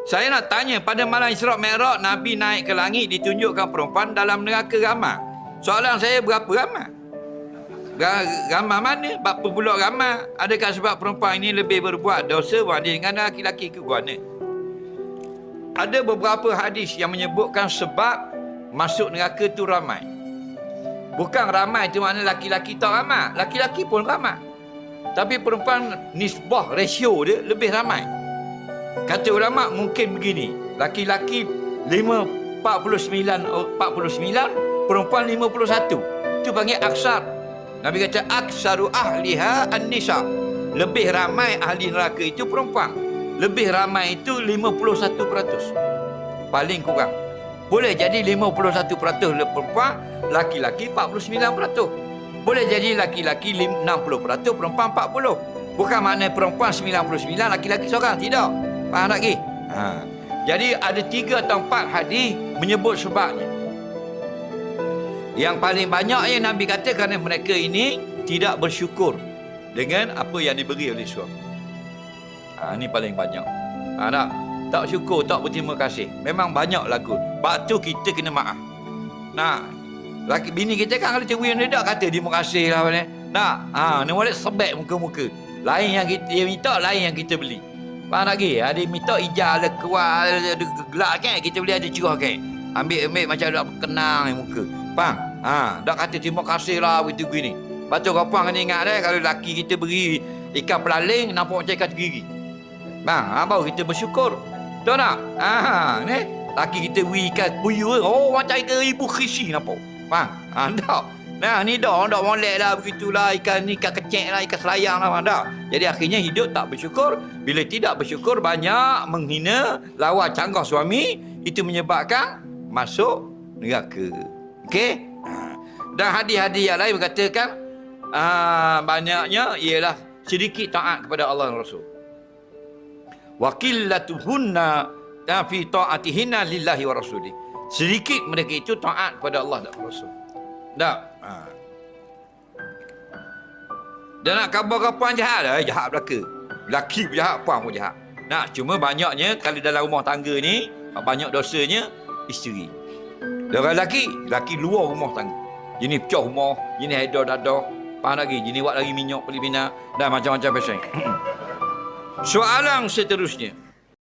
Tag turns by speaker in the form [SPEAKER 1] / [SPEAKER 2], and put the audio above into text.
[SPEAKER 1] Saya nak tanya, pada malam Isra' Mi'raj, Nabi naik ke langit, ditunjukkan perempuan dalam neraka ramai. Soalan saya, berapa ramai? Ramai mana? Berapa pula ramai? Adakah sebab perempuan ini lebih berbuat dosa berbanding dengan laki-laki ke mana? Ada beberapa hadis yang menyebutkan sebab masuk neraka tu ramai. Bukan ramai tu makna laki-laki tak ramai. Laki-laki pun ramai. Tapi perempuan nisbah, rasio dia lebih ramai. Kata ulama mungkin begini. Laki-laki 49, perempuan 51. Itu panggil aksar. Nabi kata aksaru ahliha an-nisa. Lebih ramai ahli neraka itu perempuan. Lebih ramai itu 51%. Paling kurang. Boleh jadi 51% perempuan, laki-laki 49%. Boleh jadi laki-laki 60%, perempuan 40%. Bukan makna perempuan 99, laki-laki seorang. Tidak. Faham tak lagi? Jadi ada 3 atau 4 hadis menyebut sebabnya. Yang paling banyak yang Nabi kata kerana mereka ini tidak bersyukur dengan apa yang diberi oleh suami. Ini paling banyak. Tak syukur, tak berterima kasih. Memang banyak lagu. Sebab tu kita kena maaf. Laki bini kita kan kalau cewek yang dia kata terima kasih lah. Ni boleh sebab muka-muka. Lain yang kita dia minta, lain yang kita beli. Faham lagi? Ada minta ijal, ada kuat, ada gelak kan, kita beli ada cerah kan. Ambil macam ada kenang muka. Faham? Dah kata terima kasih lah begitu gini. Lepas tu korang kena ingat kalau laki kita beri ikan pelaling nampak macam ikan tergigi. Baru kita bersyukur. Tahu tak? Ni laki kita beri ikan puyuh, macam ikan ibu khisi nampak. Faham? Tak. Ni dah molek lah begitulah, ikan ni ikan kecek lah, ikan selayang lah. Tak. Jadi akhirnya hidup tak bersyukur. Bila tidak bersyukur, banyak menghina, lawan canggah suami, itu menyebabkan masuk neraka. Okey? Dan hadis-hadis yang lain berkatakan banyaknya ialah sedikit taat kepada Allah dan Rasul. Wa qillatuhunna fi ta'atihinna lillahi wa rasulih. Sedikit mereka itu taat kepada Allah dan Rasul. Tak? Dan nak khabar puan jahat lah, jahat belaka. Laki pun jahat, puan pun jahat. Cuma banyaknya kalau dalam rumah tangga ni, banyak dosanya isteri. Dan orang laki luar rumah tangga. Jenis pecah rumah, jenis haida dada. Faham lagi? Jenis buat lagi minyak Filipina dan macam-macam pasal. Soalan seterusnya.